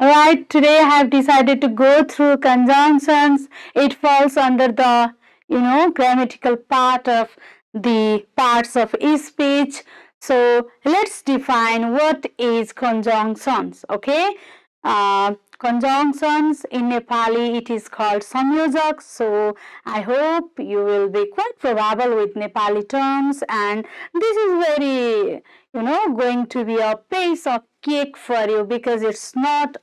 Alright, today I have decided to go through conjunctions. It falls under the, grammatical part of the parts of speech. So let's define what is conjunctions. Okay, conjunctions in Nepali it is called samyojak. So I hope you will be quite probable with Nepali terms, and this is very going to be a piece of cake for you because it's not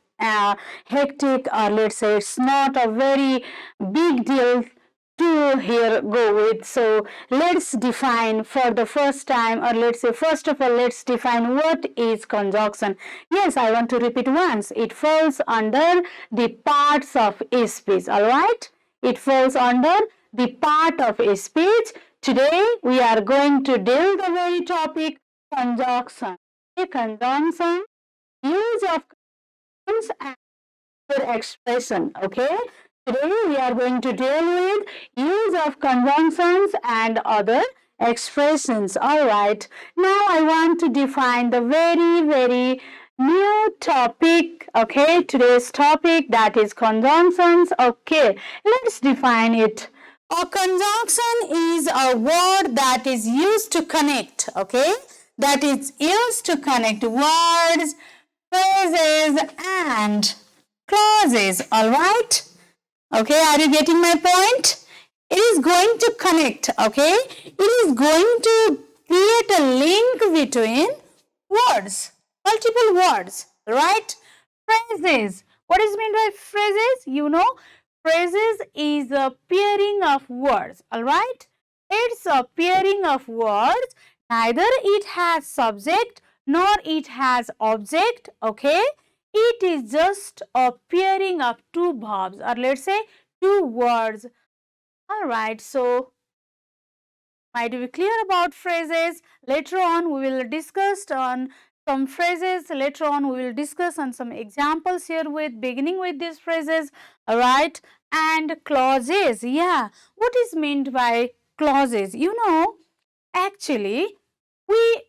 hectic, or let's say it's not a very big deal to here go with. So let's define for the first time, or let's say first of all let's define what is conjunction. Yes, I want to repeat once. It falls under the parts of speech. All right, it falls under the part of speech. Today we are going to deal the very topic conjunction. A conjunction, use of conjunctions and their expression. Okay, today we are going to deal with use of conjunctions and other expressions. All right, now I want to define the very new topic. Okay, today's topic, that is conjunctions. Okay, let's define it. A conjunction is a word that is used to connect, okay? That is used to connect words, phrases and clauses, alright? Okay, are you getting my point? It is going to connect, okay? It is going to create a link between words, multiple words, right? Phrases. What is meant by phrases? Phrases is a pairing of words, alright? It's a pairing of words. Neither it has subject nor it has object, okay? It is just a pairing of two verbs, or let's say two words. Alright, so might be clear about phrases. Later on we will discuss on some phrases. Later on we will discuss on some examples here with beginning with these phrases. Alright, and clauses. Yeah, what is meant by clauses? Actually we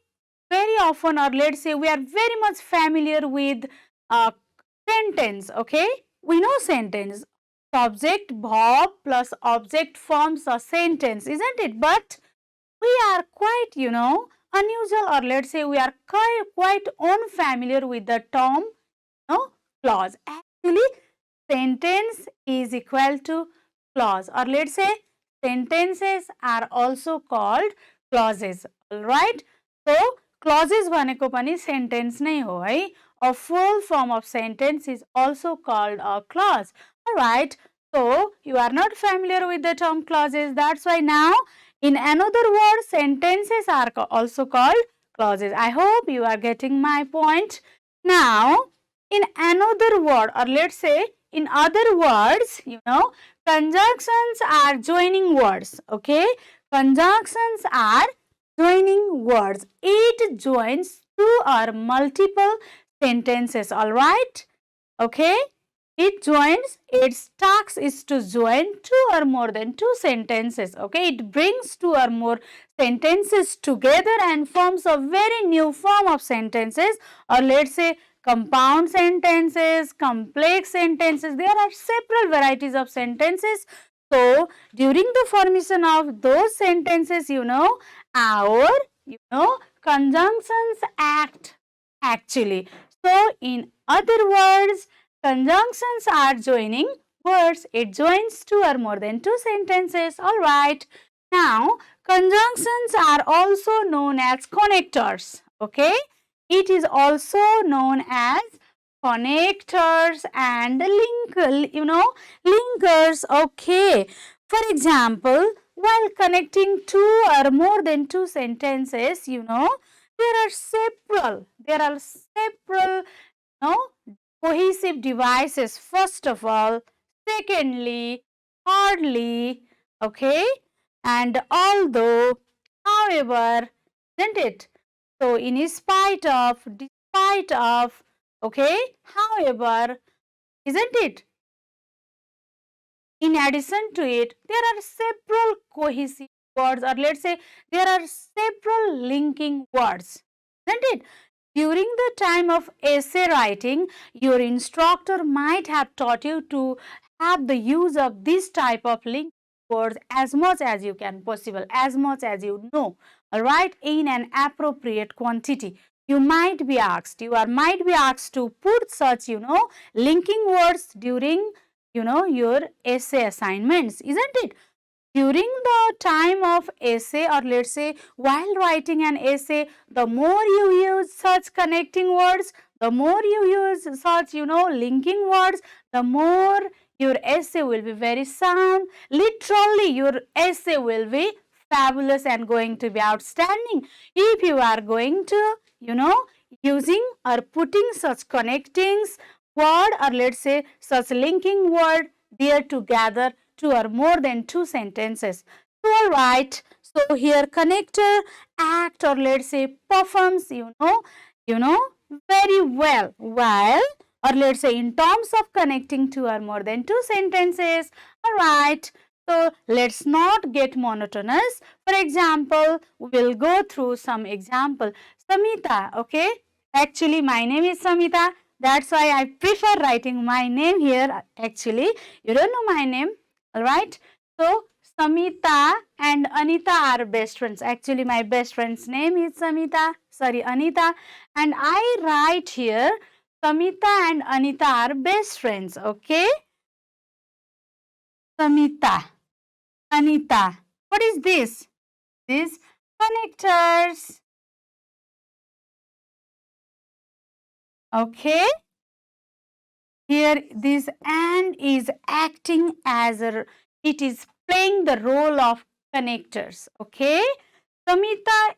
very often, or let's say we are very much familiar with sentence. Okay, we know sentence, subject verb plus object forms a sentence, isn't it? But we are quite unusual, or let's say we are quite unfamiliar with the term clause. Actually sentence is equal to clause, or let's say sentences are also called clauses. Alright, so clauses भनेको पनि sentence नै हो है. A full form of sentence is also called a clause. Alright, so you are not familiar with the term clauses. That's why now in another word sentences are also called clauses. I hope you are getting my point. Now in another word, or let's say in other words, conjunctions are joining words. Okay, conjunctions are joining words. It joins two or multiple sentences. All right, okay, it joins, its task is to join two or more than two sentences. Okay, it brings two or more sentences together and forms a very new form of sentences, or let's say compound sentences, complex sentences. There are several varieties of sentences. So during the formation of those sentences, our conjunctions act actually. So in other words, conjunctions are joining words. It joins two or more than two sentences. Alright. Now conjunctions are also known as connectors. Okay, it is also known as connectors and linkers. Okay, for example, while connecting two or more than two sentences, there are several cohesive devices. First of all, secondly, thirdly, okay, and although, however, isn't it? So in spite of, despite of, okay, however, isn't it? In addition to it, there are several cohesive words, or let's say there are several linking words, isn't it? During the time of essay writing, your instructor might have taught you to have the use of this type of link words as much as you can possible, as much as you know, all right, in an appropriate quantity. You might be asked, might be asked to put such, linking words during, your essay assignments, isn't it? During the time of essay, or let's say while writing an essay, the more you use such connecting words, the more you use such, linking words, the more your essay will be very sound. Literally, your essay will be fabulous and going to be outstanding if you are going to, using or putting such connectings word, or let's say such linking word there together two or more than two sentences. So, all right. So here connector act, or let's say performs, very well while, or let's say in terms of connecting two or more than two sentences. All right. So let's not get monotonous. For example, we'll go through some example. Samita, okay? Actually, my name is Samita. That's why I prefer writing my name here. Actually, you don't know my name. Alright, so Samita and Anita are best friends. Actually, my best friend's name is Anita, and I write here Samita and Anita are best friends. Okay, Samita, Anita. What is this? These connectors. Okay. Here this and is acting as it is playing the role of connectors. Okay. Samita,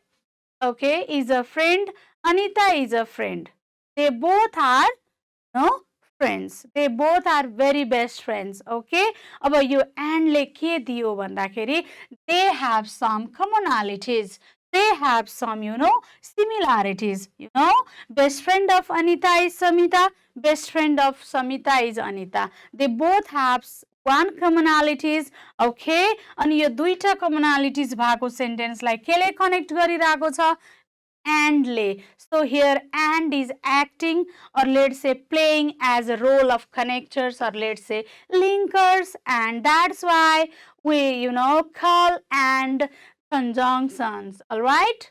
okay, is a friend. Anita is a friend. They both are friends. They both are very best friends. Okay. अब यो and ले के दियो भन्दाखेरि they have some commonalities. They have some, similarities. Best friend of Anita is Samita. Best friend of Samita is Anita. They both have one commonalities. Okay. अनि यो दुईटा commonalities भएको sentence लाई केले connect गरिरहेको छ? And so here and is acting, or let's say playing as a role of connectors, or let's say linkers, and that's why we call and conjunctions. All right,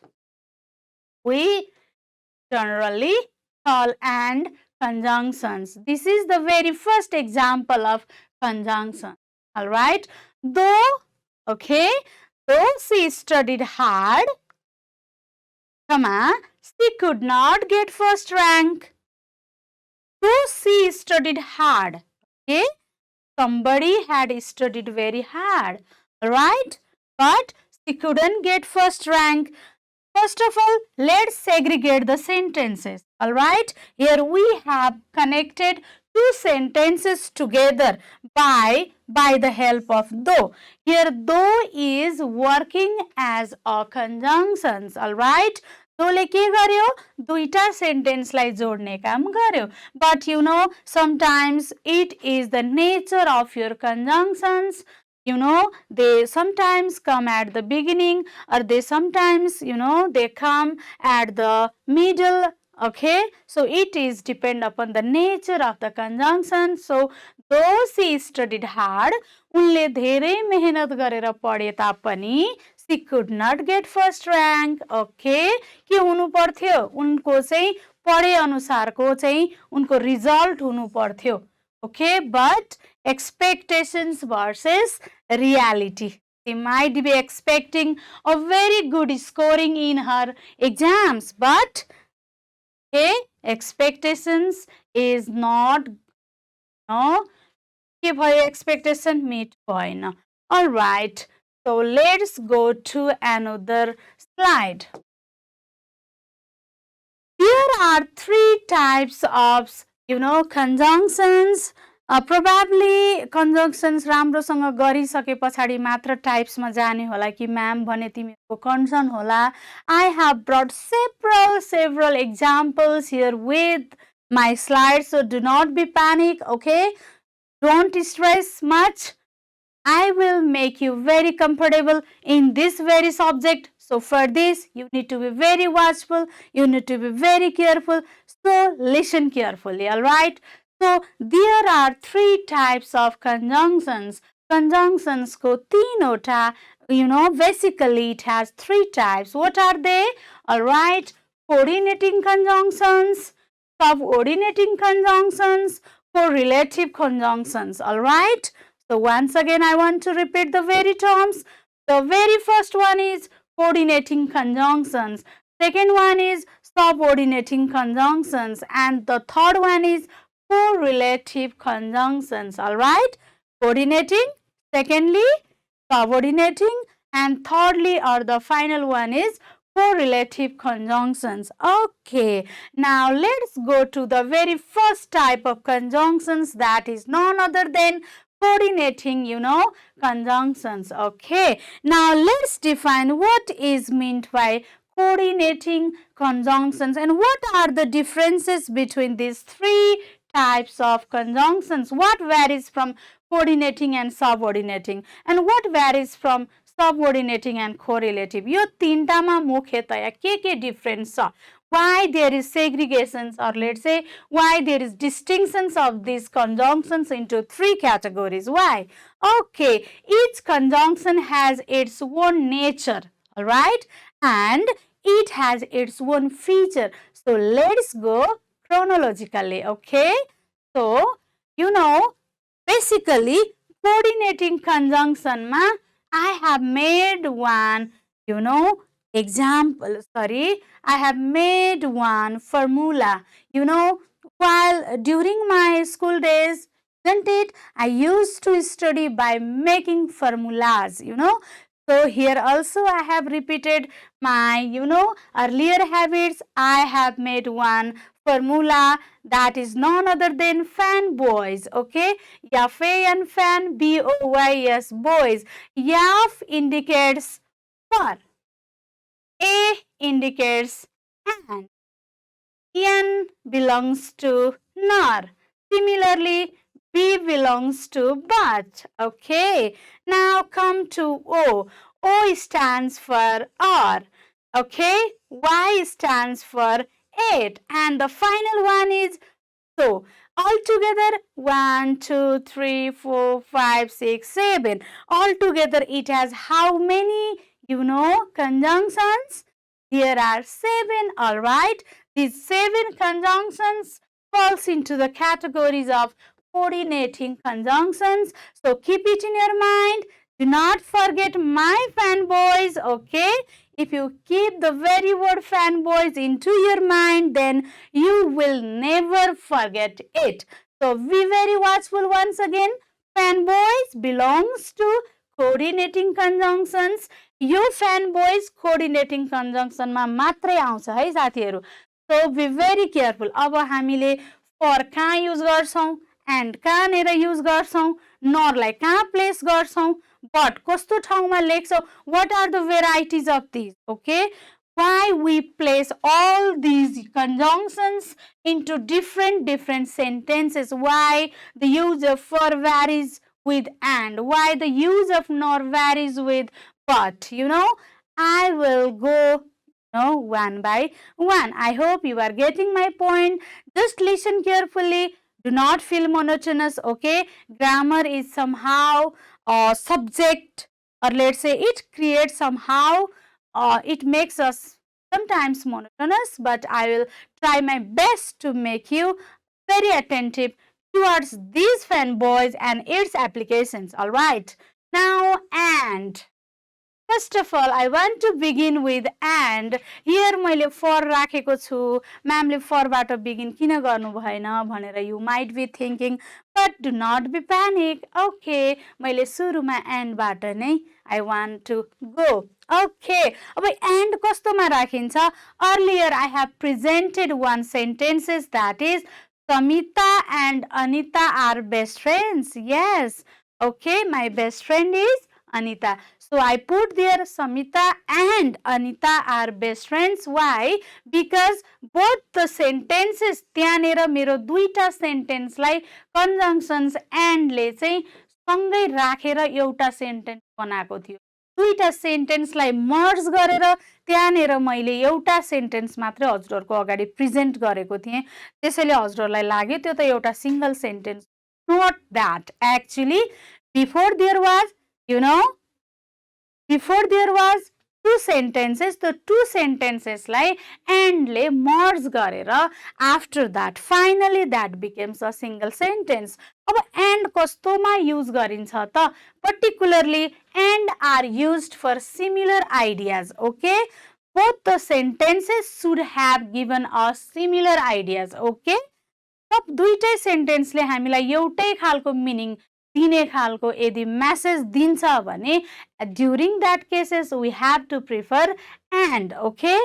we generally call and conjunctions. This is the very first example of conjunction. All right, though she studied hard, she could not get first rank. Though she studied hard. Okay, somebody had studied very hard, right? But she couldn't get first rank. First of all, let's segregate the sentences. All right, here we have connected two sentences together by the help of though. Here though is working as a conjunctions. All right, दोले के गर्यो दुईटा sentence लाई जोड्ने काम गर्यो but sometimes it is the nature of your conjunctions. They sometimes come at the beginning, or they sometimes they come at the middle. Okay, so it is depend upon the nature of the conjunction. So though she studied hard, उनले धेरै मेहनत गरेर पढे तापनि she could not get first rank. Okay, के हुनु पर्थ्यो उनको चाहिँ पढे अनुसारको चाहिँ उनको रिजल्ट हुनु पर्थ्यो. Okay, but expectations versus reality. She might be expecting a very good scoring in her exams, but expectations is not के भयो expectation meet भएन. All right, so let's go to another slide. Here are three types of conjunctions. Probably conjunctions राम्रोसँग गरिसके पछाडि मात्र टाइप्समा जाने होला कि म्याम भने तिमीहरुको कन्सर्न होला. I have brought several examples here with my slides, so do not be panic. Okay, don't stress much. I will make you very comfortable in this very subject, So for this, you need to be very watchful, you need to be very careful. So listen carefully, alright? So there are three types of conjunctions. Conjunctions ko teenota, basically it has three types. What are they? Alright, coordinating conjunctions, subordinating conjunctions, correlative conjunctions, alright? So once again I want to repeat the very terms. The very first one is coordinating conjunctions, second one is subordinating conjunctions, and the third one is correlative conjunctions, alright? Coordinating, secondly subordinating, and thirdly or the final one is correlative conjunctions. Okay, now let's go to the very first type of conjunctions, that is none other than coordinating, conjunctions. Okay, now let's define what is meant by coordinating conjunctions and what are the differences between these three types of conjunctions. What varies from coordinating and subordinating, and what varies from subordinating and correlative. यो तीनटामा मुख्यतया के difference छ? Why there is segregations, or let's say why there is distinctions of these conjunctions into three categories. Why? Okay, each conjunction has its own nature, alright, and it has its own feature. So let's go chronologically. Okay, so basically coordinating conjunction ma I have made one example, I have made one formula. While during my school days, isn't it, I used to study by making formulas. So here also I have repeated my earlier habits. I have made one formula that is none other than fanboys. Okay, Yafayan fan, BOYS, boys. Yaf indicates for, A indicates and, N belongs to nor. Similarly, B belongs to but. Okay, now come to O. O stands for or. Okay, Y stands for 8, and the final one is so. Altogether 1, 2, 3, 4, 5, 6, 7. Altogether it has how many conjunctions? There are 7, alright. These 7 conjunctions falls into the categories of coordinating conjunctions. So keep it in your mind. Do not forget my fanboys, okay? If you keep the very word fanboys into your mind, then you will never forget it. So be very watchful once again. Fanboys belongs to coordinating conjunctions. यो fanboys coordinating conjunction मा मात्रै आउँछ है साथीहरु. So be very careful. अब हामीले for कहाँ use गर्छौं, and कहाँनेर युज गर्छौं, nor लाई कहाँ प्लेस गर्छौं, but कस्तो ठाउँमा लेख्छौं, what are the varieties of these. Okay, why we place all these conjunctions into different sentences, why the use of for varies with and, why the use of nor varies with but. I will go one by one. I hope you are getting my point. Just listen carefully. Do not feel monotonous. Okay, grammar is somehow subject, or let's say it creates somehow it makes us sometimes monotonous, but I will try my best to make you very attentive towards these fanboys and its applications. All right, now and first of all, I want to begin with and. Here मैले for राखेको छु. म्यामले for बाट begin किन गर्नु भएन भनेर you might be thinking, but do not be panic. Okay, मैले सुरुमा and बाट नै I want to go. Okay, अब and कस्तोमा राखिन्छ? Earlier I have presented one sentences, that is Samita and Anita are best friends. Yes. Okay, my best friend is Anita. So I put there Samita and Anita are best friends. Why? Because both the sentences त्यहाँनेर मेरो दुईटा सेन्टेन्सलाई conjunctions and ले चाहिँ सँगै राखेर एउटा sentence बनाएको थियो. दुईटा सेन्टेन्सलाई मर्ज गरेर त्यहाँनिर मैले एउटा सेन्टेन्स मात्रै हजुरहरूको अगाडि प्रेजेन्ट गरेको थिएँ। त्यसैले हजुरहरूलाई लाग्यो त्यो त एउटा single sentence. Not that, actually before there was before there was two sentences, the two sentences लाई and ले merge गरेर after that finally that becomes a single sentence. अब and कस्तोमा use गरिन्छ त? Particularly and are used for similar ideas. Okay, both the sentences should have given us similar ideas. Okay, अब दुईटै सेन्टेन्सले हामीलाई एउटै खालको मिनिङ दिने खालको यदि मेसेज दिन्छ भने during that cases we have to prefer and. Okay,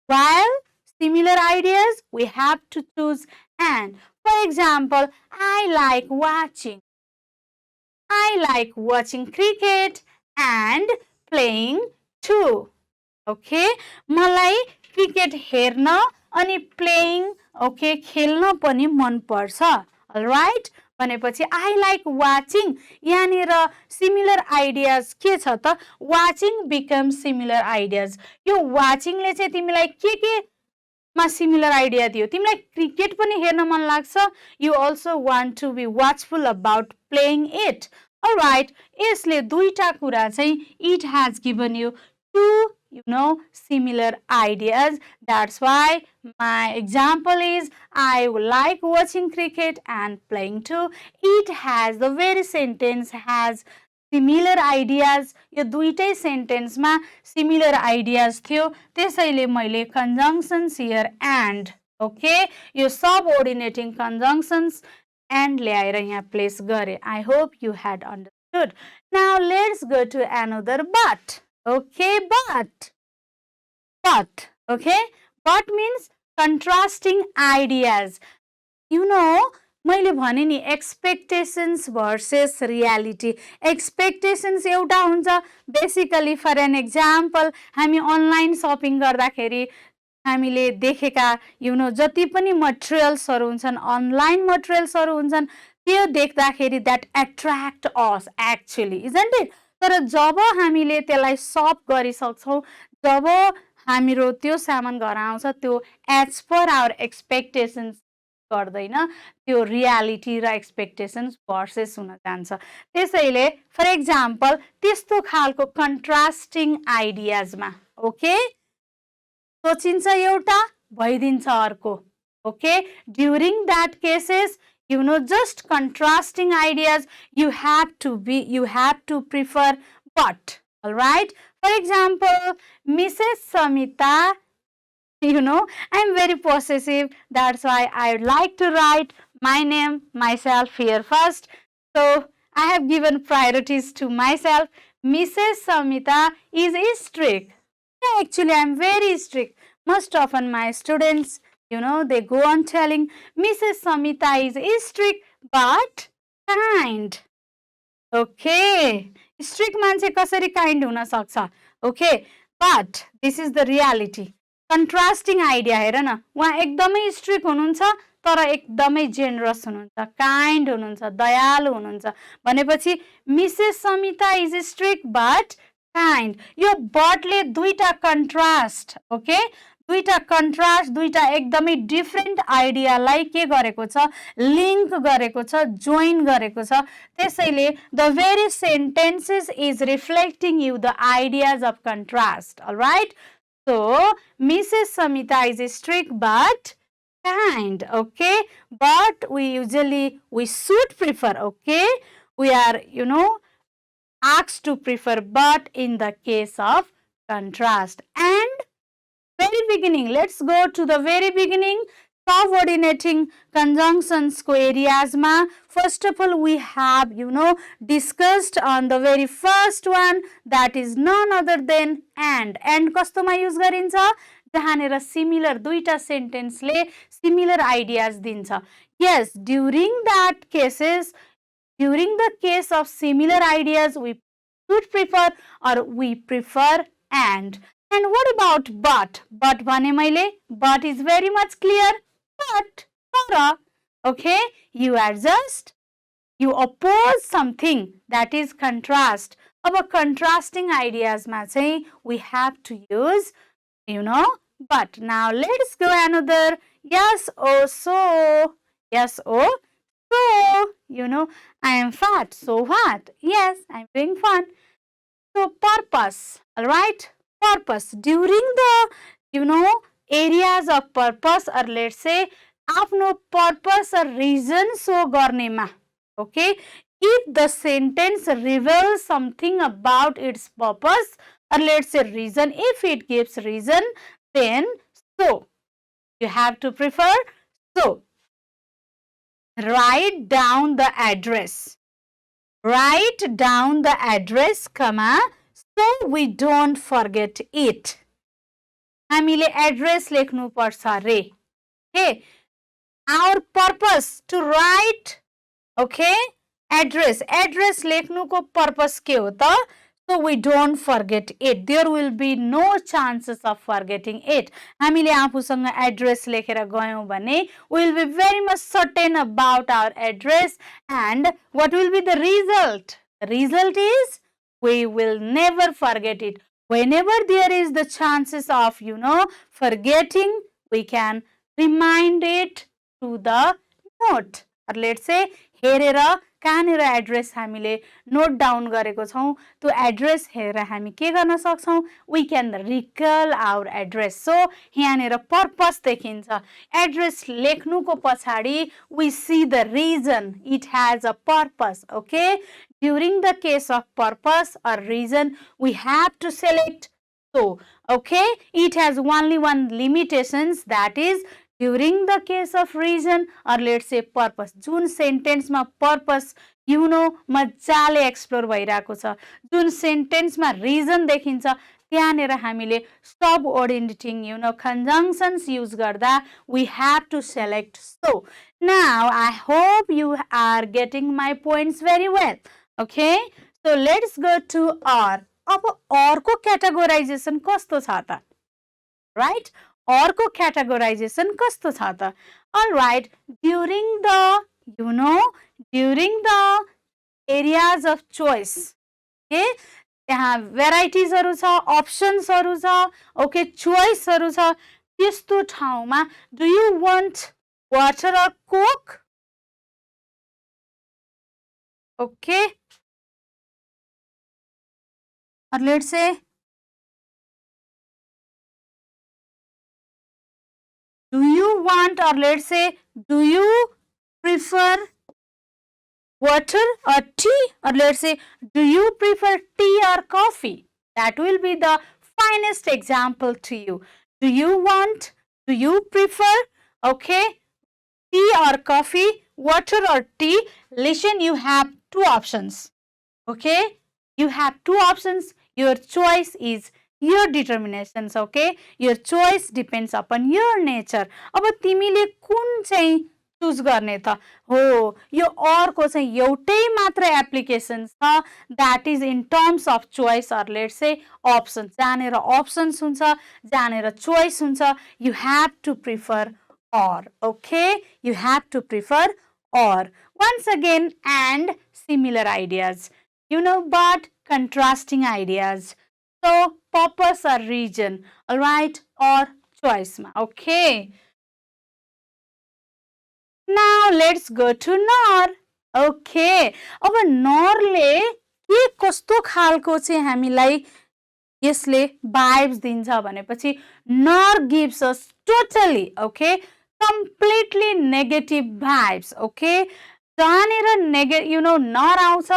while similar ideas we have to choose and. For example, I like watching cricket and playing too. Okay, मलाई क्रिकेट हेर्न अनि प्लेइङ ओके खेल्न पनि मन पर्छ. All right, भनेपछि I like watching, यहाँनिर similar ideas के छ त? Watching becomes similar ideas. यो वाचिङले चाहिँ तिमीलाई के मा सिमिलर आइडिया दियो? तिमीलाई क्रिकेट पनि हेर्न मन लाग्छ. You also want to be watchful about playing it. Alright, यसले दुईटा कुरा चाहिँ it has given you two similar ideas. That's why my example is I like watching cricket and playing too. It has, the very sentence has similar ideas. यो दुईटै सेन्टेन्समा similar ideas थियो, त्यसैले मैले conjunctions here and. Okay, यो सबओर्डिनेटिङ conjunctions and ल्याएर यहाँ place गरे. I hope you had understood. Now let's go to another but. Okay, but. Okay, but means contrasting ideas. मैले भने नि expectations versus reality. Expectations एउटा हुन्छ बेसिकली. फर एन एक्जाम्पल, हामी अनलाइन सपिङ गर्दाखेरि हामीले देखेका जति पनि मटेरियल्सहरू हुन्छन्, अनलाइन मटेरियल्सहरू हुन्छन्, त्यो देख्दाखेरि that attract us actually, isn't it? तर जब हामीले त्यसलाई सप गरिसक्छौँ, जब हाम्रो त्यो सामान घर आउँछ, त्यो एज पर आवर एक्सपेक्टेसन्स गर्दैन, त्यो रियालिटी र एक्सपेक्टेसन्स भर्सेस हुन जान्छ. त्यसैले फर एक्जाम्पल त्यस्तो खालको कन्ट्रास्टिङ आइडियाजमा ओके सोचिन्छ एउटा, भइदिन्छ अर्को. Okay, during that cases just contrasting ideas, you have to prefer but. All right, for example, Mrs. Samita, I'm very possessive, that's why I like to write my name myself here first, so I have given priorities to myself. Mrs. Samita is strict. Yeah, actually I'm very strict. Most often my students, they go on telling Mrs. Samita is strict but kind. Okay, strict मान्छे कसरी kind हुन सक्छ? Okay, but this is the reality. Contrasting idea हेर न, उहाँ एकदमै strict हुनुहुन्छ तर एकदमै जेनरस हुनुहुन्छ, काइन्ड हुनुहुन्छ, दयालु हुनुहुन्छ. भनेपछि Mrs. Samita is strict but kind. यो बटले दुईटा कन्ट्रास्ट, ओके, दुईटा कन्ट्रास्ट, दुईटा एकदमै डिफरेन्ट आइडियालाई के गरेको छ? लिङ्क गरेको छ, जोइन गरेको छ. त्यसैले the very sentences is reflecting you the ideas of contrast. All right, so Mrs Samita is strict but kind. Okay, but we should prefer, okay, we are asked to prefer but in the case of contrast. And very beginning, let's go to the very beginning, subordinating conjunctions ko areas ma. First of all, we have discussed on the very first one, that is none other than and कस्तो मा use गरिन्छ? जहाँनेर similar दुईटा सेन्टेन्सले similar ideas दिन्छ. Yes, during the case of similar ideas, we should prefer or we prefer and. And what about but? But भने मैले, but is very much clear. But, तर, okay, you oppose something, that is contrast. अब contrasting ideas मा चाहिँ we have to use but. Now let's go another. Yes, oh, so. Yes, oh, so. I am fat. So what? Yes, I'm doing fun. So purpose, all right? Purpose. During the, areas of purpose, or let's say, आफ्नो purpose or reason so गर्नेमा. Okay? If the sentence reveals something about its purpose, or let's say reason, if it gives reason, then so. You have to prefer so. Write down the address. Write down the address, comma, so we don't forget it. हामीले address लेख्नु पर्छ रे. Okay. Our purpose to write, okay, address. Address लेख्नुको purpose के हो त? So we don't forget it. There will be no chances of forgetting it. हामीले आफूसँग address लेखेर गयौं भने we will be very much certain about our address, and what will be the result? The result is we will never forget it. Whenever there is the chances of, forgetting, we can remind it to the note. Or let's say, हेरेर कहाँनिर address हामीले note down गरेको छौं त्यो address हेरेर हामी के गर्न सक्छौं we can recall our address. So यहाँनिर पर्पस देखिन्छ एड्रेस लेख्नुको पछाडी we see the reason, it has a purpose. Okay, during the case of purpose or reason we have to select so. Okay, it has only one limitations, that is during the case of reason or let's say purpose. जुन sentence मा purpose मजाले explore भइरहेको छ, जुन sentence मा reason देखिन्छ त्यहाँनिर हामीले subordinating conjunctions use गर्दा we have to select so. Now I hope you are getting my points very well. Okay, so let's go to or. अब or को categorization कस्तो छ त? Right? Or को categorization कस्तो छ त? All right, during the during the areas of choice. Okay, त्यहाँ varieties हरु छ, options हरु छ, okay, choice हरु छ, त्यस्तो ठाउँमा do you want water or coke? Okay, or let's say do you want, or let's say do you prefer water or tea, or let's say do you prefer tea or coffee? That will be the finest example to you. Do you want, do you prefer, okay, tea or coffee, water or tea? Listen, you have two options. Okay, you have two options. Your choice is your determinations. Okay, your choice depends upon your nature. अब तिमीले कुन चाहिँ choose गर्ने त हो, यो और को चाहिँ एउटै मात्र एप्लिकेसन छ, that is in terms of choice or let's say options. जहाँनिर options हुन्छ, जहाँनिर choice हुन्छ, you have to prefer or. Okay, you have to prefer or. Once again, and similar ideas, but contrasting ideas. So purpose or reason, all right, or choice. Okay, now let's go to nor. Okay, अब नरले के कस्तो खालको चाहिँ हामीलाई यसले vibes दिन्छ भनेपछि nor gives us totally, okay, completely negative vibes. Okay, जहाँनिर nor आउँछ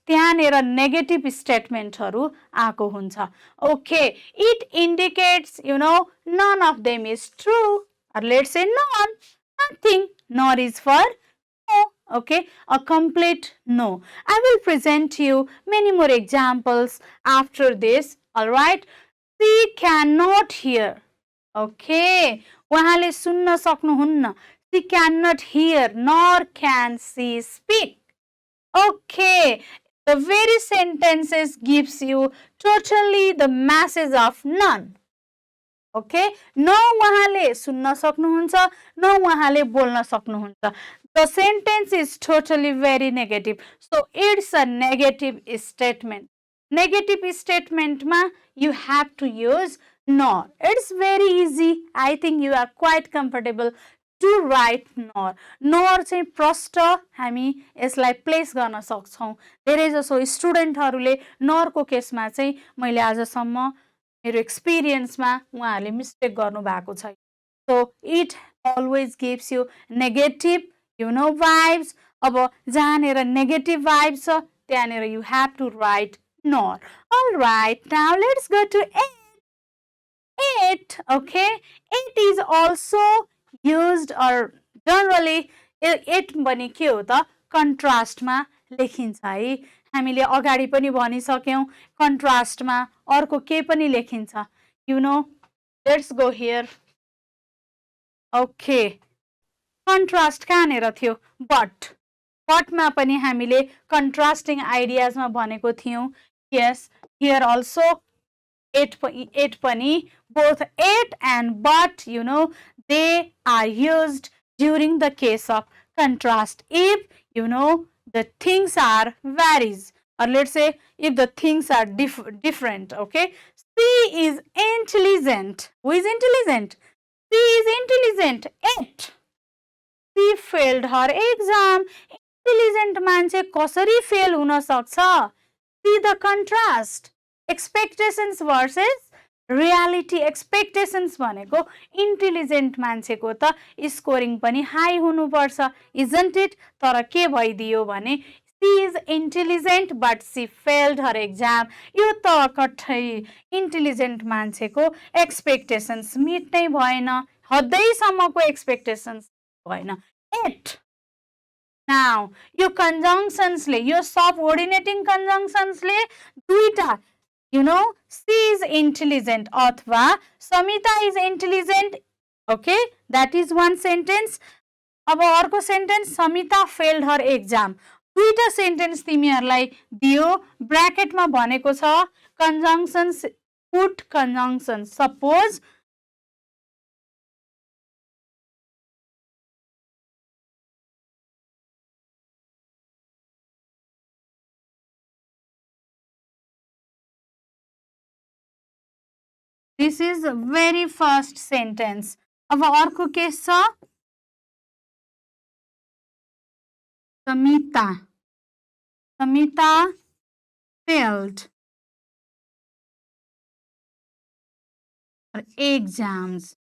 त्यहाँनिर negative statementहरु आएको हुन्छ. Okay, it indicates none of them is true, or let's say none, nothing. Nor is for no. Okay, a complete no. I will present you many more examples after this. All right, she cannot hear. Okay, उहाँले सुन्न सक्नुहुन्न. She cannot hear nor can she speak. Okay, the very sentences gives you totally the message of none. Okay, न उहाँले सुन्न सक्नुहुन्छ, न उहाँले बोल्न सक्नुहुन्छ. The sentence is totally very negative. So it's a negative statement. Negative statementमा you have to use nor. It's very easy. I think you are quite comfortable to write nor. Nor चाहिँ प्रष्ट हामी यसलाई प्लेस गर्न सक्छौँ. धेरै जसो स्टुडेन्टहरूले नरको केसमा चाहिँ मैले आजसम्म मेरो एक्सपिरियन्समा उहाँहरूले मिस्टेक गर्नु भएको छ. So it always gives you negative vibes. अब जहाँनिर negative vibes छ त्यहाँनिर you have to write nor. All right, now let's go to it. Okay, it is also used or generally it पनि के हो त कन्ट्रास्टमा लेखिन्छ है. हामीले अगाडि पनि भनिसक्यौं कन्ट्रास्टमा अर्को के पनि लेखिन्छ. Let's go here. Okay, contrast कहाँनिर थियो? बटमा पनि हामीले कन्ट्रास्टिङ आइडियाजमा भनेको थियौं. Yes, here also it pani, both it and but they are used during the case of contrast. If the things are varies, or let's say if the things are different. Okay, she is intelligent. Who is intelligent? She is intelligent. She failed her exam. Intelligent मान्छे कसरी fail हुन सक्छ? See the contrast. Expectations versus reality. Expectations भनेको intelligent मान्छेको त scoring पनि high हुनुपर्छ, isn't it? तर के भइदियो भने she is intelligent but she failed her exam. यो त कठै intelligent मान्छेको expectations meet नै भएन, हदैसम्मको expectations भएन. It. Now, यो conjunctions ले, यो subordinating conjunctions ले दुईटा, she is intelligent अथवा Samita is intelligent. Okay, that is one sentence. अब अर्को sentence Samita failed her exam. दुईटा sentence तिमीहरूलाई दियो. ब्र्याकेटमा भनेको छ conjunctions, put conjunctions. Suppose this is the very first sentence. अब अर्को केस छ Samita failed her exams.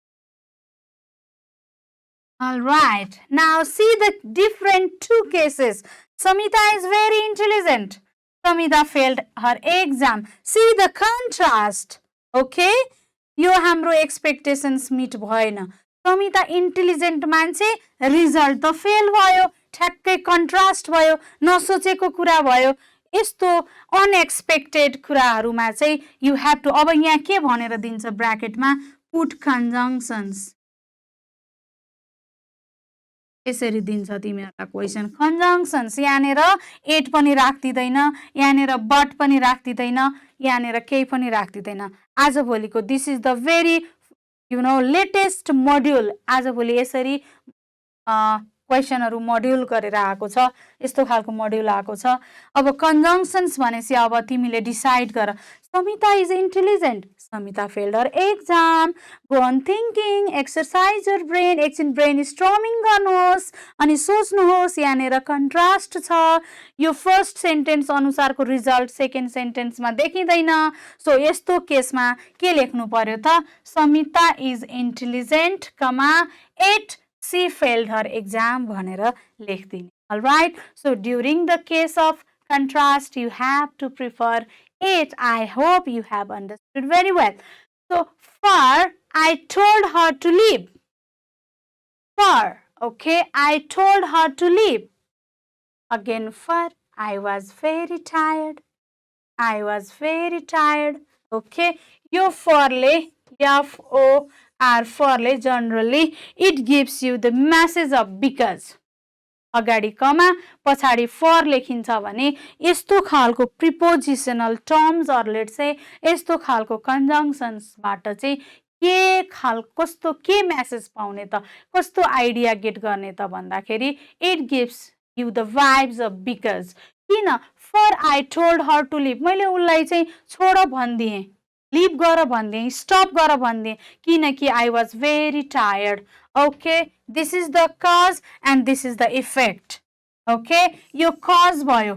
All right. Now see the different two cases. Samita is very intelligent. Samita failed her exam. See the contrast. Okay? यो हाम्रो expectations meet भएन. Samita intelligent मान्छे, result त fail भयो. ठ्याक्कै कन्ट्रास्ट भयो, नसोचेको कुरा भयो. यस्तो अनएक्सपेक्टेड कुराहरूमा चाहिँ यु हेभ टु. अब यहाँ के भनेर दिन्छ ब्र्याकेटमा? पुट कन्जङ्सन्स. यसरी दिन्छ तिमीहरूलाई क्वेसन. कन्जङ्सन्स यहाँनिर एट पनि राख्दिदैन, यहाँनिर बट पनि राख्दिदैन, यहाँनिर केही पनि राख्दिदैन. आजभोलिको this is the very latest module. आजभोलि यसरी क्वेसनहरू मोड्युल गरेर आएको छ. यस्तो खालको मोड्युल आएको छ. अब कन्जङ्सन्स भनेपछि अब तिमीले डिसाइड गर. Samita is intelligent. Samita failed her exam. Go on thinking. Exercise your brain. एकछिन brainstorming गर्नुहोस् अनि सोच्नुहोस्. यहाँनिर कन्ट्रास्ट छ. यो फर्स्ट सेन्टेन्स अनुसारको रिजल्ट सेकेन्ड सेन्टेन्समा देखिँदैन. सो यस्तो केसमा के लेख्नु पर्यो त? Samita is intelligent, it she failed her exam भनेर लेख्दिने. All right. So during the case of contrast, you have to prefer it. I hope you have understood very well. So for I told her to leave. For, okay, I told her to leave. Again for, I was very tired. I was very tired. Okay, यो for ले, F-O-R for ले generally it gives you the message of because. अगाडि कमा पछाडि for लेखिन्छ भने यस्तो खालको प्रिपोजिसनल terms or let's से यस्तो खालको कन्जङ्सन्सबाट चाहिँ कस्तो के मेसेज पाउने त, कस्तो आइडिया गेट गर्ने त भन्दाखेरि it gives you the vibes of because. किन? For I told her to leave, मैले उसलाई चाहिँ छोड भनिदिएँ, लिभ गर भनिदिएँ, स्टप गर भनिदिएँ, किनकि I was very tired. Okay, this is the cause and this is the effect. Okay, यो कज भयो.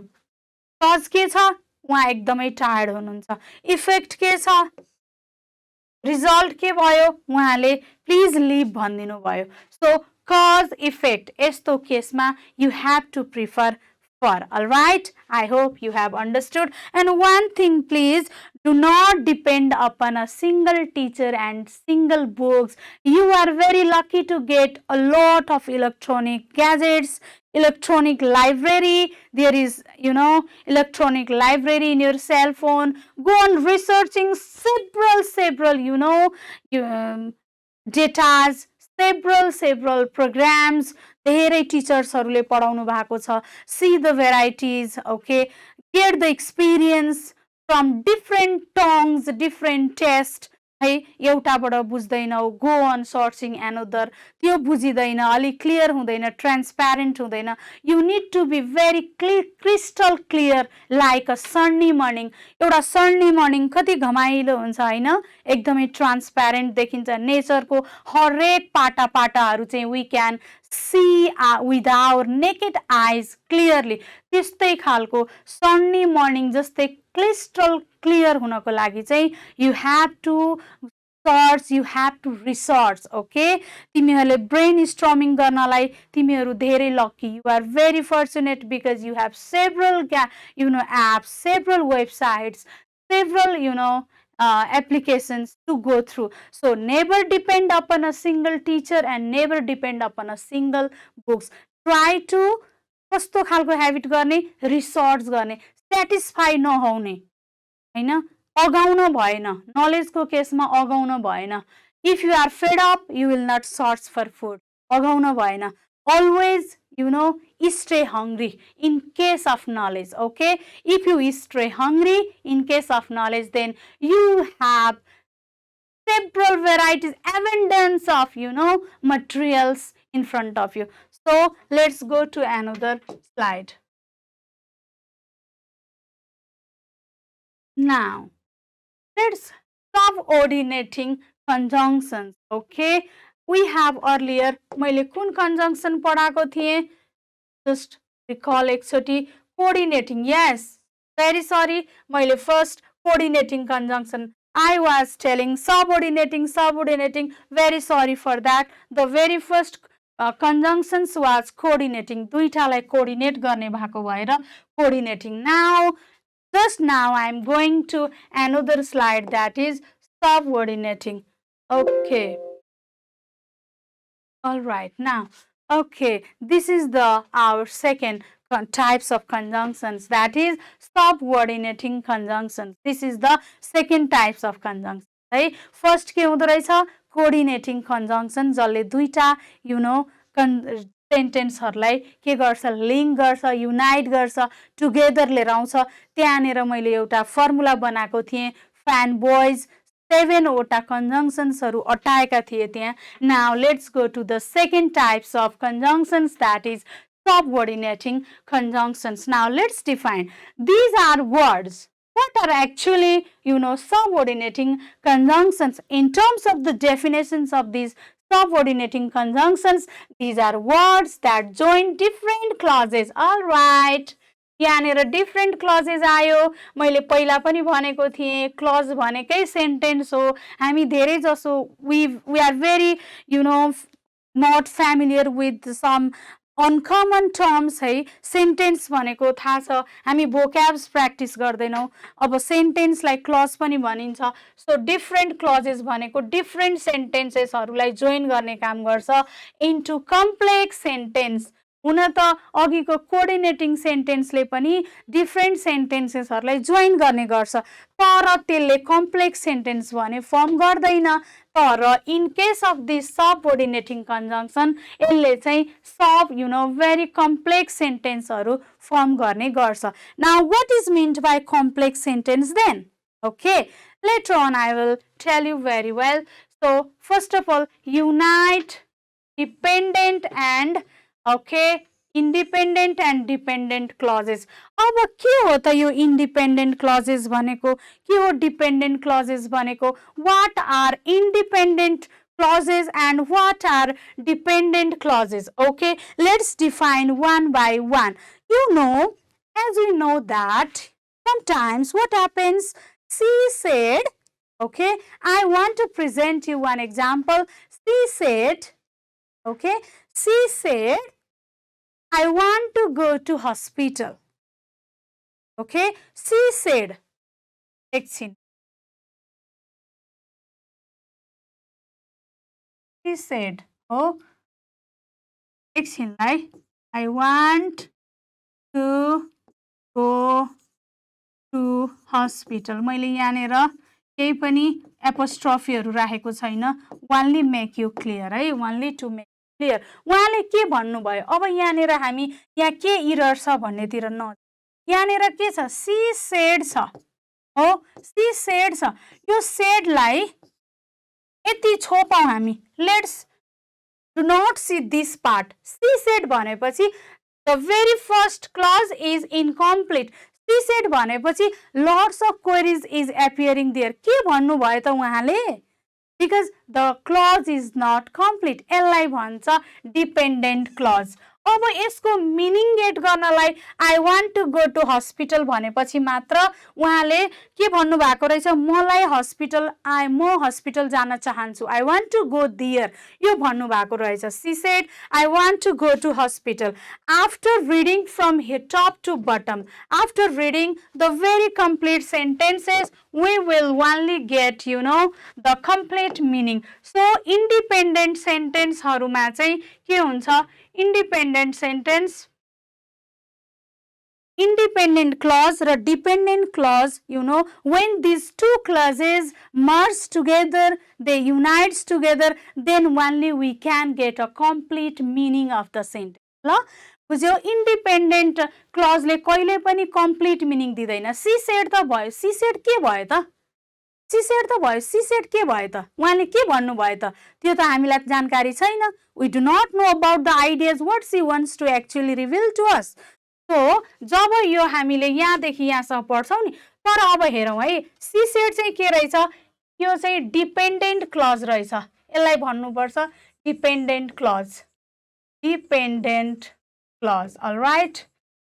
कज के छ? उहाँ एकदमै टायर्ड हुनुहुन्छ. इफेक्ट के छ? रिजल्ट के भयो? उहाँले प्लिज लिभ भनिदिनु भयो. सो कज इफेक्ट यस्तो केसमा you have to prefer for. All right, I hope you have understood. And one thing, please do not depend upon a single teacher and single books. You are very lucky to get a lot of electronic gadgets, electronic library. There is, electronic library in your cell phone. Go on researching several, datas, several programs. धेरै टिचर्सहरूले पढाउनु भएको छ. See the varieties. Okay, get the experience from different tongues, different taste. है, एउटाबाट बुझ्दैनौ, go on searching another. त्यो बुझिँदैन, अलिक क्लियर हुँदैन, ट्रान्सप्यारेन्ट हुँदैन. You need to be very crystal clear like a sunny morning. एउटा सन्नी मर्निङ कति घमाइलो हुन्छ होइन, एकदमै ट्रान्सप्यारेन्ट देखिन्छ. नेचरको हरेक पाटाहरू चाहिँ we can see with our naked eyes clearly. त्यस्तै खालको सन्नी मर्निङ जस्तै क्रिस्टल क्लियर हुनको लागि चाहिँ you have to search, you have to research. Okay, तिमीहरूले ब्रेन स्ट्रमिङ गर्नलाई तिमीहरू धेरै lucky. You are very fortunate because you have several apps, several websites, several applications to go through. So never depend upon a single teacher and never depend upon a single books. Try to कस्तो खालको habit गर्ने, research गर्ने, satisfy नहुने होइन, अगाउन भएन. नलेजको केसमा अगाउन भएन. If you are fed up you will not search for food. अगाउन भएन. Always, stay hungry in case of knowledge. Okay, if you stay hungry in case of knowledge, then you have several varieties, abundance of materials in front of you. So let's go to another slide. Now let's subordinating conjunctions. Okay, we have earlier मैले कुन conjunction पढाएको थिएँ? Just recall एकचोटि. Coordinating. Yes, very sorry, मैले first coordinating conjunction I was telling subordinating. Very sorry for that. The very first conjunctions was coordinating. दुईटालाई coordinate गर्ने भएको भएर coordinating. Just now I am going to another slide, that is subordinating. Okay, all right. Now, okay, this is our second types of conjunctions, that is subordinating conjunctions. This is the second types of conjunctions. है, first के हुँदो रहेछ? Coordinating कन्जङ्सन, जसले दुईटा सेन्टेन्सहरूलाई के गर्छ? Link गर्छ, unite गर्छ, टुगेदर लिएर आउँछ. त्यहाँनिर मैले एउटा फर्मुला बनाएको थिएँ. फ्यान बोइज 7वटा कन्जङ्सन्सहरू अटाएका थिए त्यहाँ. Now let's go to the second types of conjunctions, that is subordinating conjunctions. Now let's define. These are words. What are actually, subordinating conjunctions? In terms of the definitions of these subordinating conjunctions, these are words that join different clauses. All right. यहाँनिर different clauses आयो. मैले पहिला पनि भनेको थिएँ, clause भनेकै sentence हो. हामी धेरै जसो we are very not familiar with some uncommon terms है. सेन्टेन्स भनेको थाहा छ, हामी भोक्याब्स प्र्याक्टिस गर्दैनौँ. अब सेन्टेन्सलाई क्लज पनि भनिन्छ. सो डिफ्रेन्ट क्लजेस भनेको डिफ्रेन्ट सेन्टेन्सेसहरूलाई जोइन गर्ने काम गर्छ इन्टु कम्प्लेक्स सेन्टेन्स. हुन त अघिको कोअर्डिनेटिङ सेन्टेन्सले पनि डिफ्रेन्ट सेन्टेन्सेसहरूलाई जोइन गर्ने गर्छ, तर त्यसले कम्प्लेक्स सेन्टेन्स भने फर्म गर्दैन. तर in case of this subordinating conjunction यसले चाहिँ भेरी कम्प्लेक्स सेन्टेन्सहरू फर्म गर्ने गर्छ. Now what is meant by complex sentence then? Okay, later on I will tell you very well. So first of all, unite, dependent and independent and dependent clauses. अब के हो त यो independent clauses भनेको, के हो डिपेन्डेन्ट क्लजेस भनेको? What are independent clauses and what are dependent clauses? Okay, let's define one by one. You know, as we know that sometimes what happens, she said, okay, I want to present you one example. She said, okay, she said, I want to go to hospital. Okay, she said, एकछिन, she said, oh, एकछिनलाई, I want to go to hospital. मैले यहाँनिर केही पनि एपोस्ट्रोफीहरू राखेको छैन, only make you clear है, only to make clear. उहाँले के भन्नुभयो? अब यहाँनिर हामी यहाँ के इरर छ भन्नेतिर न, यहाँनिर के छ? सी सेड छ हो, सी सेड छ। यो सेडलाई यति छोपौँ हामी, let's do not see this part. She said भनेपछि the very first clause is incomplete. She said भनेपछि lots of queries is appearing there. के भन्नुभयो त उहाँले? Because the clause is not complete. यसलाई भन्छ डिपेन्डेन्ट क्लज। अब यसको मिनिङ गेट गर्नलाई I want to go to hospital भनेपछि मात्र उहाँले के भन्नुभएको रहेछ? मलाई हस्पिटल, म हस्पिटल जान चाहन्छु, I want to go there, यो भन्नुभएको रहेछ। She said I want to go to hospital. After reading from top to bottom, after reading the very complete sentences, we will only get, you know, the complete meaning. So independent sentence हरूमा चाहिँ के हुन्छ? Independent sentence, independent clause र dependent clause, you know, when these two clauses merge together, they unite together, then only we can get a complete meaning of the sentence. ल बुझ्यो? Independent क्लजले कहिले पनि complete meaning दिँदैन। She said त भयो, she said के भयो त? सी सेड त भयो, सी सेड के भयो त? उहाँले के भन्नुभयो त? त्यो त हामीलाई जानकारी छैन। We do not know about the ideas what she wants to actually reveal to us. So जब यो हामीले यहाँदेखि यहाँसम्म पढ्छौँ नि, तर अब हेरौँ है, सी सेड चाहिँ के रहेछ? यो चाहिँ डिपेन्डेन्ट क्लज रहेछ। यसलाई भन्नुपर्छ dependent clause, dependent clause. Alright,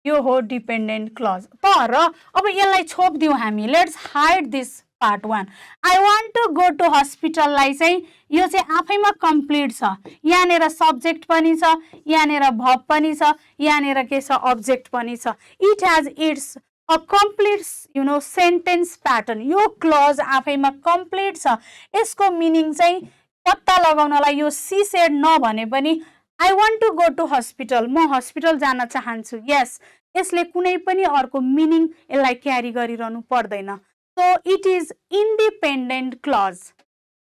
यो हो डिपेन्डेन्ट क्लज। तर अब यसलाई छोपिदिउँ हामी, let's hide this part 1। I want to go to हस्पिटललाई चाहिँ यो चाहिँ आफैमा कम्प्लिट छ। यहाँनिर सब्जेक्ट पनि छ, यहाँनिर भर्ब पनि छ, यहाँनिर के छ? अब्जेक्ट पनि छ। It has it's a complete, you no, sentence pattern. यो क्लज आफैमा कम्प्लिट छ। यसको मिनिङ चाहिँ पत्ता लगाउनलाई यो सी सेड नभने पनि I want to go to hospital, म हस्पिटल जान चाहन्छु, यस, यसले कुनै पनि अर्को मिनिङ यसलाई क्यारी गरिरहनु पर्दैन। So it is independent clause.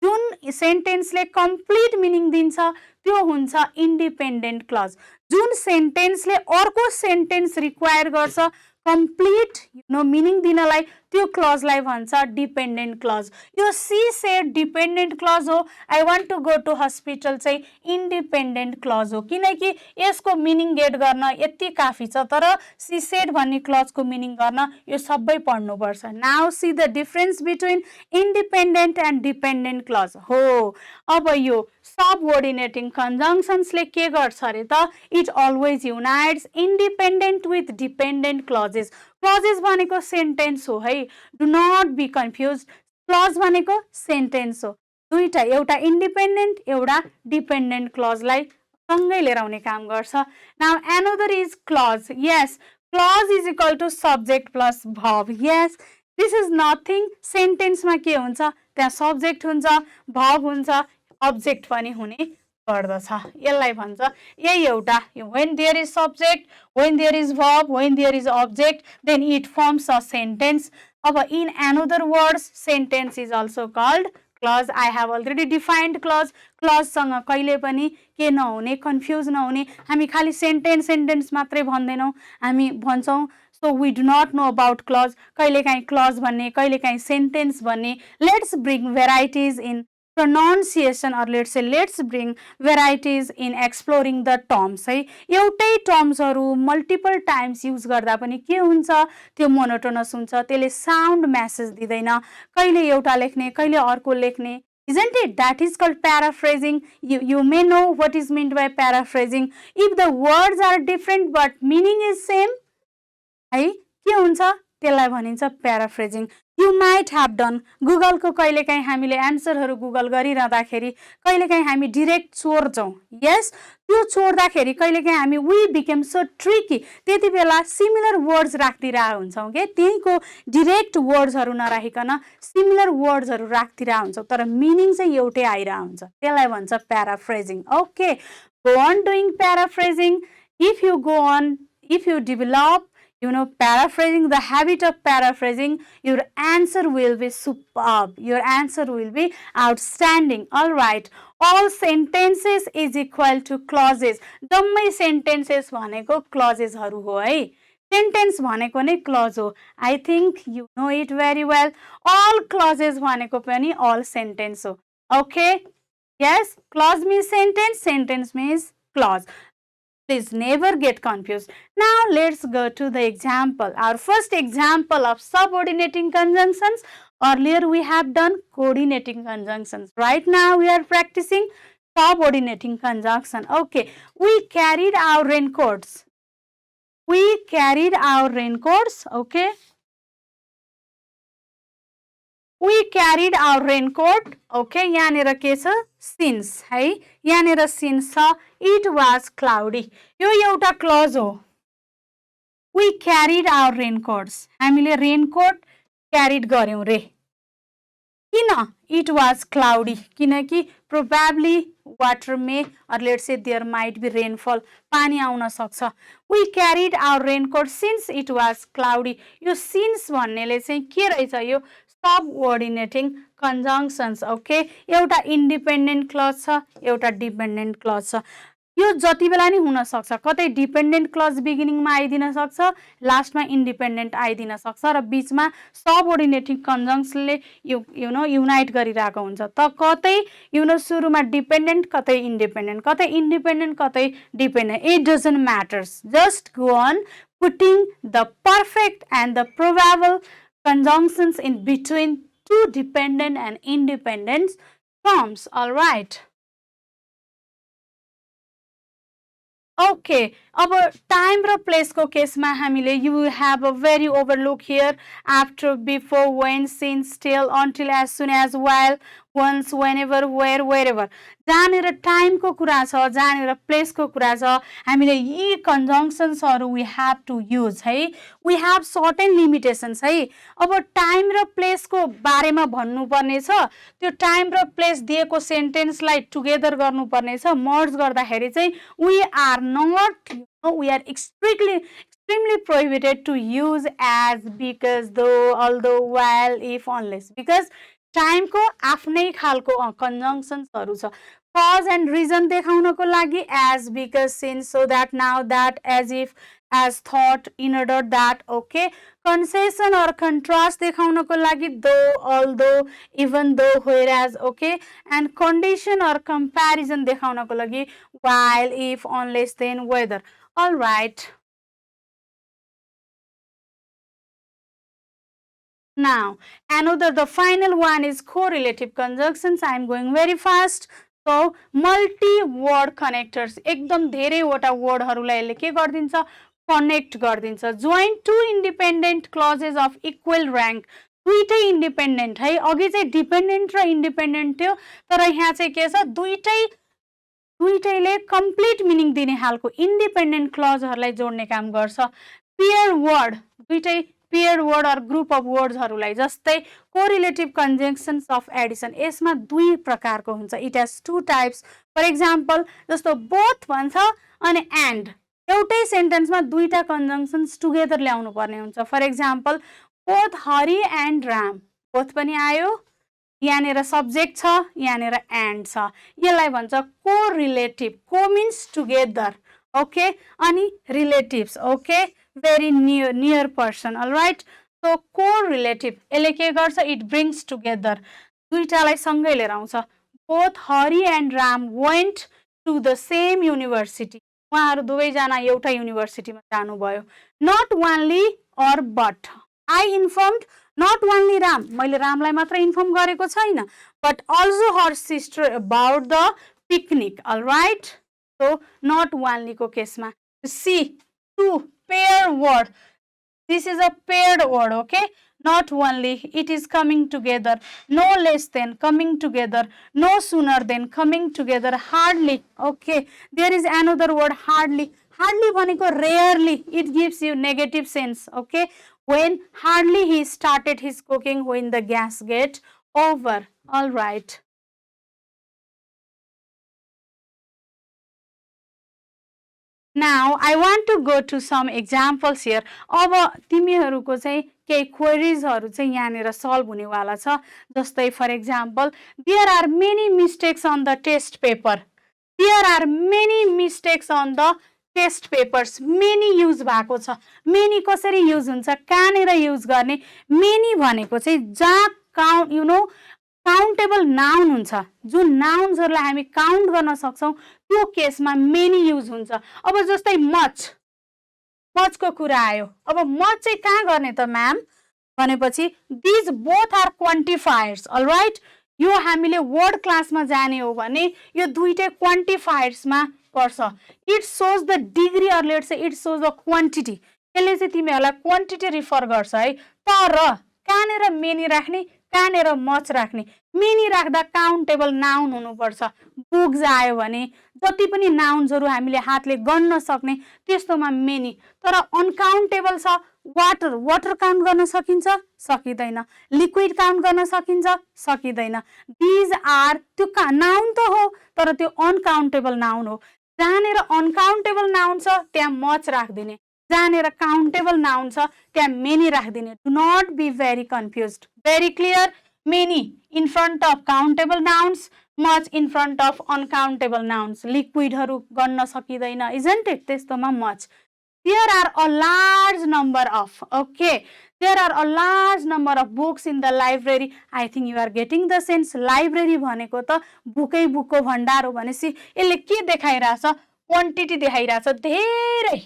जुन सेन्टेन्सले कम्प्लिट मिनिङ दिन्छ त्यो हुन्छ इन्डिपेन्डेन्ट क्लज। जुन सेन्टेन्सले अर्को सेन्टेन्स रिक्वायर गर्छ कम्प्लिट, यु नो, मिनिङ दिनलाई, त्यो क्लजलाई भन्छ डिपेन्डेन्ट क्लज। यो सी सेड डिपेन्डेन्ट क्लज हो। I want to go to hospital चाहिँ इन्डिपेन्डेन्ट क्लज हो, किनकि यसको मिनिङ गेट गर्न यति काफी छ। तर सी सेड भन्ने क्लजको मिनिङ गर्न यो सबै पढ्नुपर्छ। Now see the difference between independent and dependent clause हो। अब यो सबअर्डिनेटिङ कन्जङ्सन्सले के गर्छ अरे त? It always unites independent with dependent clauses. Clauses भनेको सेन्टेन्स हो है, do not be confuse. Clause भनेको सेन्टेन्स हो, दुईटा, एउटा इन्डिपेन्डेन्ट, एउटा डिपेन्डेन्ट क्लजलाई सँगै लिएर आउने काम गर्छ। Now another is clause. Yes, clause is equal to subject plus verb. Yes, this is nothing. सेन्टेन्समा के हुन्छ? त्यहाँ सब्जेक्ट हुन्छ, भर्ब हुन्छ, अब्जेक्ट पनि हुने गर्दछ। यसलाई भन्छ यही एउटा, when there is subject, when there is verb, when there is object, then it forms a sentence. अब in another words, sentence is also called clause. I have already defined clause. clause सँग कहिले पनि के नहुने, confuse नहुने। हामी खाली sentence sentence मात्रै भन्दैनौँ, हामी भन्छौँ so we do not know about clause. कहिलेकाहीँ clause भन्ने, कहिलेकाहीँ sentence भन्ने। Let's bring varieties in pronunciation, or let's bring varieties in exploring the terms है. एउटै टर्म्सहरु मल्टिपल टाइम्स युज गर्दा पनि के हुन्छ, त्यो मोनोटोनस हुन्छ, त्यसले साउन्ड मेसेज दिदैन, कहिले एउटा लेख्ने कहिले अर्को लेख्ने. Isn't it? That is called paraphrasing. You may know what is meant by paraphrasing. If the words are different but meaning is same, है के हुन्छ, त्यसलाई भनिन्छ paraphrasing. You might have done. गुगलको कहिलेकाहीँ हामीले एन्सरहरू गुगल गरिरहँदाखेरि कहिलेकाहीँ हामी डिरेक्ट चोर्छौँ. यस, त्यो चोर्दाखेरि कहिलेकाहीँ हामी वी बिकेम सो ट्रिकी. त्यति बेला सिमिलर वर्ड्स राखिदिरहेको हुन्छौँ के, त्यहीँको डिरेक्ट वर्ड्सहरू नराखिकन सिमिलर वर्ड्सहरू राखिदिरहेको हुन्छौँ, तर मिनिङ चाहिँ एउटै आइरहेको हुन्छ. त्यसलाई भन्छ paraphrasing. Okay, go on doing paraphrasing. If you develop paraphrasing, the habit of paraphrasing, your answer will be superb. Your answer will be outstanding. All right. All sentences is equal to clauses. जम्मै sentences भनेको clauses हरु हो है. Sentence भनेको नै clause हो. I think you know it very well. All clauses भनेको पनि all sentence हो. Okay. Yes. Clause means sentence. Sentence means clause. Please never get confused. Now let's go to the example. Our first example of subordinating conjunctions. Earlier we have done coordinating conjunctions. Right now we are practicing subordinating conjunction. Okay, we carried our raincoats. Okay. We carried our raincoat. Okay, यहाँनिर के छ, since है, यहाँनिर since छ, it was cloudy. यो एउटा clause हो. We carried our raincoats. हामीले raincoat carried गर्यौं रे. किन? It was cloudy. किनकि probably water may, or let's say there might be rainfall. पानी आउन सक्छ. We carried our raincoat since it was cloudy. यो since भन्नेले चाहिँ के रहेछ, यो subordinating conjunctions. Okay, एउटा independent clause छ, एउटा dependent clause छ. यो जति बेला नि हुन सक्छ, कतै डिपेन्डेन्ट क्लज बिगिनिङमा आइदिन सक्छ, लास्टमा इन्डिपेन्डेन्ट आइदिन सक्छ, र बीचमा सबअर्डिनेटिङ कन्जङ्क्सनले युनाइट गरिरहेको हुन्छ. त कतै सुरुमा डिपेन्डेन्ट, कतै इन्डिपेन्डेन्ट, कतै इन्डिपेन्डेन्ट, कतै dependent. It doesn't matters. Just go on putting the perfect and the probable conjunctions in between two dependent and independent forms. All right. Okay, our time र place को केसमा हामीले you have a very overlook here. After, before, when, since, till, until, as soon as, while, once, whenever, where, wherever. जहाँनिर time को कुरा छ, जहाँनिर place को कुरा छ, हामीले यी कन्जङ्क्सन्स हरु we have to use है. We have certain limitations है. अब टाइम र प्लेस को बारेमा भन्नु पर्ने छ, त्यो टाइम र प्लेस दिएको सेन्टेन्सलाई टुगेदर गर्नु पर्ने छ. मर्ज गर्दाखेरि चाहिँ we are extremely prohibited to use as, because, though, although, while, if, unless. Because time को आफ्नै खालको कन्जङ्क्सन्सहरु छ. कज एन्ड रिजन देखाउनको लागि as, because, since, so that, now that, as if, as, thought, in order, that. Okay, concession or contrast देखाउनको लागि though, although, even though, whereas. Okay, and condition or comparison देखाउनको लागि while, if, unless, then, whether. All right. Now, the final one is correlative conjunctions. I am going very fast. So, multi-word connectors. एकदम धेरैवटा वर्डहरुलाई यसले के गर्दिन्छ, connect गर्दिन्छ. Join two independent clauses of equal rank. दुईटै independent है. अघि चाहिँ डिपेन्डेन्ट र इन्डिपेन्डेन्ट थियो, तर यहाँ चाहिँ के छ, दुईटैले कम्प्लिट मिनिङ दिने खालको इन्डिपेन्डेन्ट क्लजहरुलाई जोड्ने काम गर्छ. पेयर वर्ड, दुईटै पेयर वर्ड और ग्रुप अफ वर्ड्सहरुलाई, जस्तै कोरिलेटिभ कन्जङ्क्सन्स अफ एडिसन, यसमा दुई प्रकारको हुन्छ. It has two types. For example, जस्तो बोथ भन्छ अनि एन्ड, एउटै सेन्टेन्समा दुईटा कन्जङ्क्सन्स टुगेदर ल्याउनु पर्ने हुन्छ. For example, both Hari and Ram, both पनि आयो, यहाँनिर सब्जेक्ट छ, यहाँनिर एन्ड छ, यसलाई भन्छ कोरिलेटिभ. को मिन्स टुगेदर. ओके, अनि relatives. Okay, very near person. All right, so correlative यसले के गर्छ, it brings together, दुईटालाई सँगै लिएर आउँछ. both Hari and Ram went to the same university. उहाँहरू दुवैजना एउटा युनिभर्सिटीमा जानुभयो. Not only or but. I informed not only Ram. मैले रामलाई मात्र इन्फर्म गरेको छैन, but also her sister about the picnic. Alright? So not only को केसमा. See, two pair word. This is a paired word, okay? Not only, it is coming together. No less than, coming together. No sooner than, coming together. Hardly, okay? There is another word, hardly. Hardly भनेको rarely. It gives you negative sense, okay? When hardly he started his cooking when the gas get over. All right. Now, I want to go to some examples here. अब तिमीहरूको चाहिँ केही क्वेरीजहरू चाहिँ यहाँनिर solve हुनेवाला छ. जस्तै for example, there are many mistakes on the test paper. There are many mistakes on the test papers. Many use भएको छ. मेनी कसरी युज हुन्छ, कहाँनिर युज गर्ने. मेनी भनेको चाहिँ जहाँ काउन्टेबल नाउन हुन्छ, जुन नाउन्सहरूलाई हामी काउन्ट गर्न सक्छौँ, त्यो केसमा मेनी युज हुन्छ. अब जस्तै मचको कुरा आयो. अब मच चाहिँ कहाँ गर्ने त म्याम भनेपछि these both are quantifiers. Alright, यो हामीले वर्ड क्लासमा जाने हो भने यो दुईटै क्वान्टिफायर्समा पर्छ. It shows the degree or let's say it shows the quantity. यसले चाहिँ तिमीहरूलाई क्वान्टिटी रिफर गर्छ है. तर कहाँनिर मेनी राख्ने, कहाँनिर मच राख्ने. मेनी राख्दा काउन्टेबल नाउन हुनुपर्छ. बुक्स आयो भने जति पनि नाउन्सहरू हामीले हातले गन्न सक्ने त्यस्तोमा मेनी. तर अनकाउन्टेबल छ. वाटर काउन्ट गर्न सकिन्छ, सकिँदैन. लिक्विड काउन्ट गर्न सकिन्छ, सकिँदैन. दिज आर, त्यो नाउन त हो तर त्यो अनकाउन्टेबल नाउन हो. जहाँनिर अनकाउन्टेबल नाउन छ त्यहाँ मच राखिदिने, जहाँनिर काउन्टेबल नाउन छ त्यहाँ मेनी राखिदिने. Do not be very confused. Very clear. Many in front of countable nouns, much in front of uncountable nouns. लिक्विडहरू गन्न सकिँदैन, isn't it? त्यस्तोमा much. There are a large number of, okay, there are a large number of books in the library. I think you are getting the sense. Library भनेको त बुकै बुकको भण्डार हो भनेपछि यसले के देखाइरहेछ, क्वान्टिटी देखाइरहेछ, धेरै.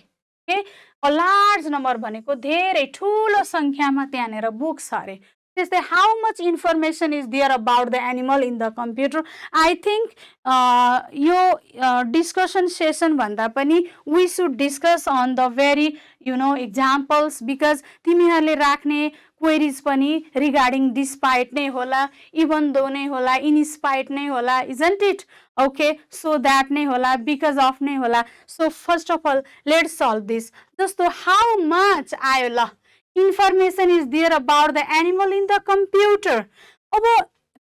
okay? A large number भनेको धेरै ठुलो संख्यामा त्यहाँनिर बुक्स छ अरे. त्यस्तै how much information is there about the animal in the computer. I think यो discussion session भन्दा पनि we should discuss on the very examples, because तिमीहरूले राख्ने queries पनि regarding despite नै होला, even though नै होला, in spite नै होला, isn't it? Okay, so that नै होला, because of नै होला. So first of all, let's solve this. जस्तो how much आयो ल, information is there about the animal in the computer. अब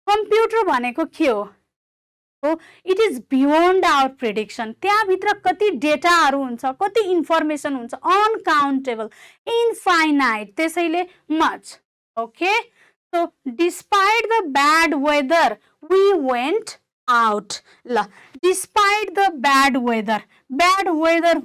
computer भनेको के हो? It is beyond our prediction. त्यहाँभित्र कति डेटाहरू हुन्छ, कति इन्फर्मेसन हुन्छ, uncountable, infinite, त्यसैले much. Okay, so despite the bad weather we went out. ल, despite the bad weather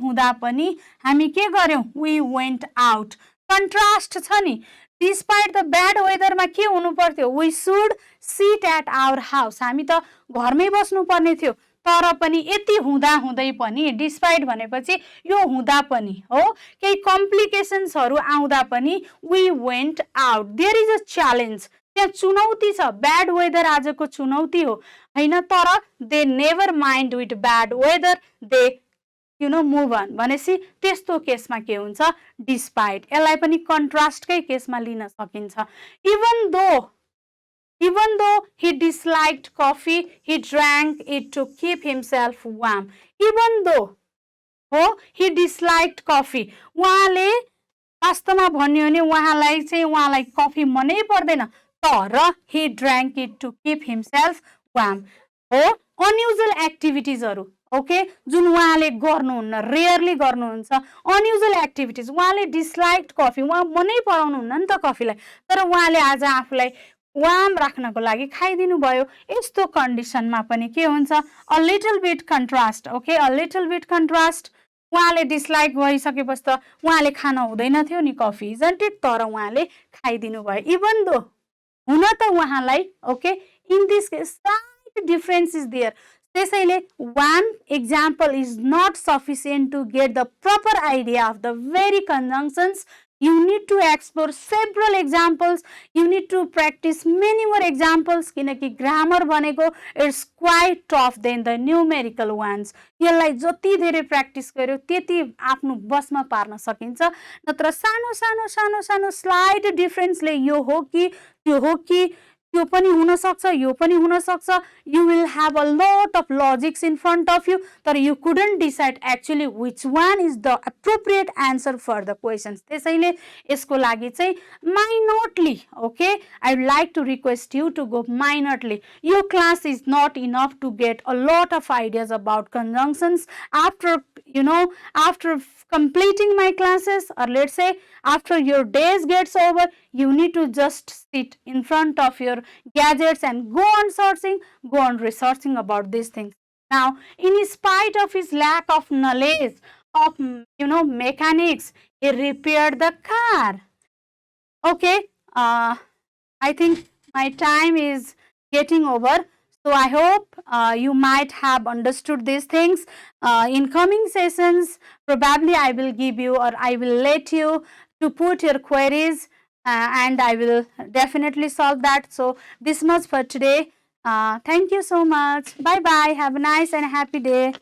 हुँदा पनि हामी के गर्यौं? We went out. कन्ट्रास्ट छ नि. डिस्पाइट द ब्याड वेदरमा के हुनु पर्थ्यो? We should sit at our house. हामी त घरमै बस्नु पर्ने थियो. तर पनि यति हुँदा हुँदै पनि, डिस्पाइट भनेपछि यो हुँदा पनि हो, केही कम्प्लिकेसन्सहरू आउँदा पनि we went out. There is a challenge. त्यहाँ चुनौती छ. ब्याड वेदर आजको चुनौती हो हैन, तर they never mind with bad weather, they move on. भनेपछि त्यस्तो केसमा के हुन्छ? डिस्पाइट. यसलाई पनि कन्ट्रास्टकै केसमा लिन सकिन्छ. Even though he disliked coffee, he drank it to keep himself warm. Even though he disliked coffee, उहाँले वास्तवमा भन्यो भने उहाँलाई कफी मनै पर्दैन, तर he drank it to keep himself warm. हो, अनयुजुअल एक्टिभिटिजहरू, ओके, जुन उहाँले गर्नुहुन्न, रेयरली गर्नुहुन्छ, अनयुजुअल एक्टिभिटिज. उहाँले डिसलाइक्ड कफी, उहाँ मनै पराउनुहुन्न नि त कफीलाई, तर उहाँले आज आफूलाई वार्म राख्नको लागि खाइदिनु भयो. यस्तो कन्डिसनमा पनि के हुन्छ? A little beet contrast. Okay, a little beet contrast. उहाँले डिसलाइक भइसकेपछि त उहाँले खान हुँदैन थियो नि कफी, इजन्ट इट, तर उहाँले खाइदिनु भयो. इभन दो हुन त उहाँलाई, okay, in this case difference is there. त्यसैले one example is not sufficient to get the proper idea of the very conjunctions. You need to explore several examples. You need to practice many more examples किनकि grammar भनेको it's quite tough than the numerical ones. यसलाई जति धेरै practice गर्यो त्यति आफ्नो बसमा पार्न सकिन्छ. नत्र सानो सानो सानो सानो स्लाइड डिफरेन्सले यो हो कि त्यो हो कि त्यो पनि हुन सक्छ, यो पनि हुन सक्छ. You will have a lot of logics in front of you, तर you couldn't decide actually which one is the appropriate answer for the questions. त्यसैले यसको लागि चाहिँ minutely, okay, I would like to request you to go minutely. Your class is not enough to get a lot of ideas about conjunctions. After after completing my classes, or let's say after your days gets over, you need to just sit in front of your gadgets and go on searching, go on researching about these things. Now, in spite of his lack of knowledge of mechanics, he repaired the car. Okay, I think my time is getting over. So I hope you might have understood these things. In coming sessions, probably I will give you, or I will let you to put your queries, and I will definitely solve that. So this much for today. Thank you so much. Bye bye. Have a nice and happy day.